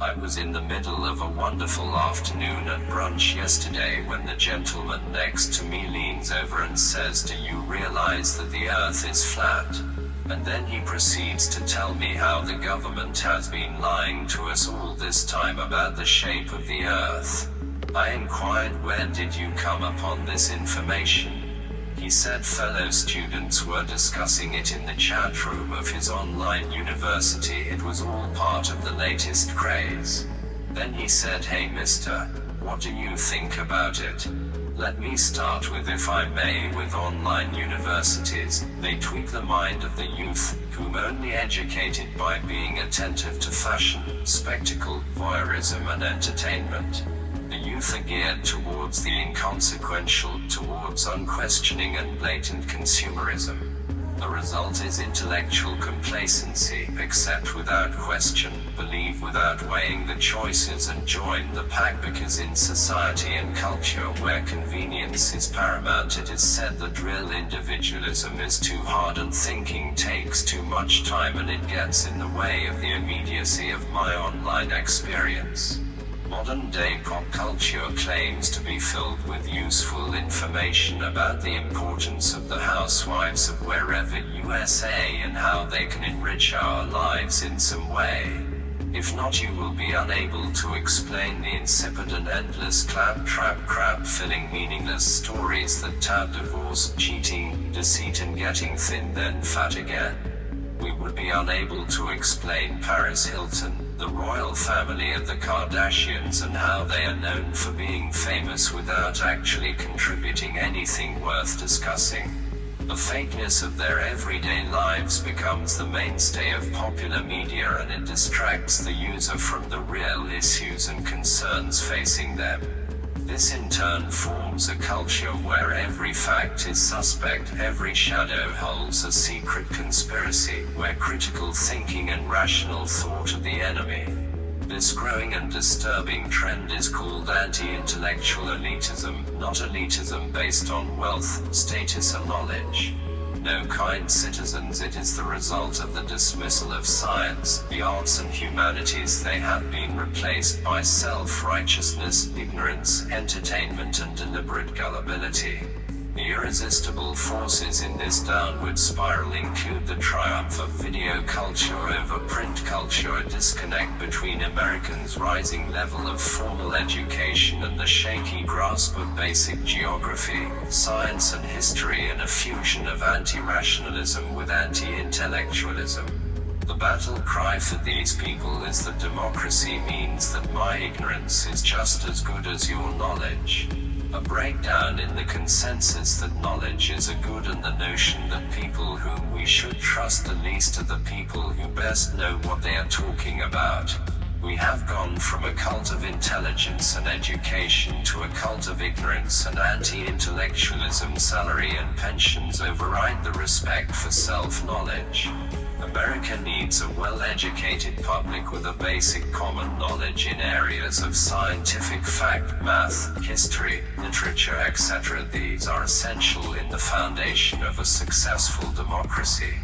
I was in the middle of a wonderful afternoon at brunch yesterday when the gentleman next to me leans over and says, "Do you realize that the earth is flat?" And then he proceeds to tell me how the government has been lying to us all this time about the shape of the earth. I inquired, where did you come upon this information? He said fellow students were discussing it in the chat room of his online university. It was all part of the latest craze. Then he said, "Hey mister, what do you think about it?" Let me start with, if I may, with online universities. They tweak the mind of the youth, whom only educated by being attentive to fashion, spectacle, voyeurism and entertainment. The youth are geared towards the inconsequential, towards unquestioning and blatant consumerism. The result is intellectual complacency, accept without question, believe without weighing the choices and join the pack, because in society and culture where convenience is paramount, it is said that real individualism is too hard and thinking takes too much time, and it gets in the way of the immediacy of my online experience. Modern-day pop culture claims to be filled with useful information about the importance of the housewives of wherever USA and how they can enrich our lives in some way. If not, you will be unable to explain the insipid and endless claptrap crap-filling meaningless stories that tout divorce, cheating, deceit and getting thin then fat again. We would be unable to explain Paris Hilton, the royal family of the Kardashians, and how they are known for being famous without actually contributing anything worth discussing. The fakeness of their everyday lives becomes the mainstay of popular media, and it distracts the user from the real issues and concerns facing them. This in turn forms a culture where every fact is suspect, every shadow holds a secret conspiracy, where critical thinking and rational thought are the enemy. This growing and disturbing trend is called anti-intellectual elitism, not elitism based on wealth, status and knowledge. No, kind citizens, it is the result of the dismissal of science, the arts and humanities. They have been replaced by self-righteousness, ignorance, entertainment and deliberate gullibility. The irresistible forces in this downward spiral include the triumph of video culture over print culture, a disconnect between Americans' rising level of formal education and the shaky grasp of basic geography, science and history, and a fusion of anti-rationalism with anti-intellectualism. The battle cry for these people is that democracy means that my ignorance is just as good as your knowledge. A breakdown in the consensus that knowledge is a good, and the notion that people whom we should trust the least are the people who best know what they are talking about. We have gone from a cult of intelligence and education to a cult of ignorance and anti-intellectualism. Salary and pensions override the respect for self-knowledge. America needs a well-educated public with a basic common knowledge in areas of scientific fact, math, history, literature, etc. These are essential in the foundation of a successful democracy.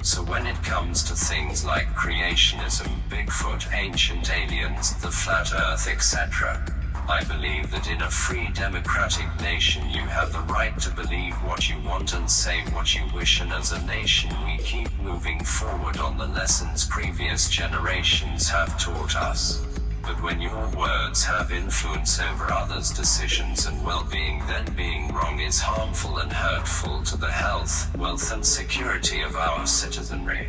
So when it comes to things like creationism, Bigfoot, ancient aliens, the flat earth, etc., I believe that in a free democratic nation you have the right to believe what you want and say what you wish, and as a nation we keep moving forward on the lessons previous generations have taught us. But when your words have influence over others' decisions and well-being, then being wrong is harmful and hurtful to the health, wealth and security of our citizenry.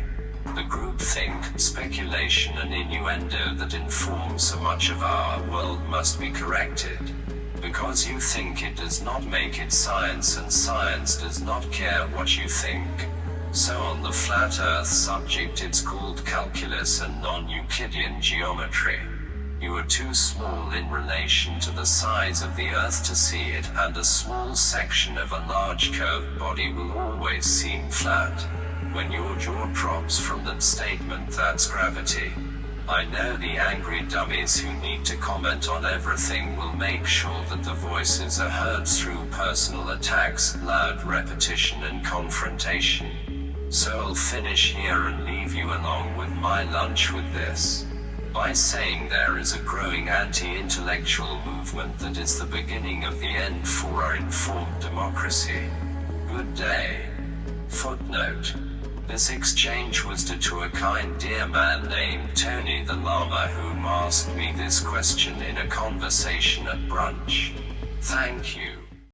The groupthink, speculation and innuendo that inform so much of our world must be corrected. Because you think it does not make it science, and science does not care what you think. So on the flat earth subject, it's called calculus and non-Euclidean geometry. You are too small in relation to the size of the earth to see it, and a small section of a large curved body will always seem flat. When your jaw drops from that statement, that's gravity. I know the angry dummies who need to comment on everything will make sure that the voices are heard through personal attacks, loud repetition and confrontation. So I'll finish here and leave you along with my lunch with this. by saying there is a growing anti-intellectual movement that is the beginning of the end for our informed democracy. Good day. Footnote. This exchange was due to a kind dear man named Tony the Llama who asked me this question in a conversation at brunch. Thank you.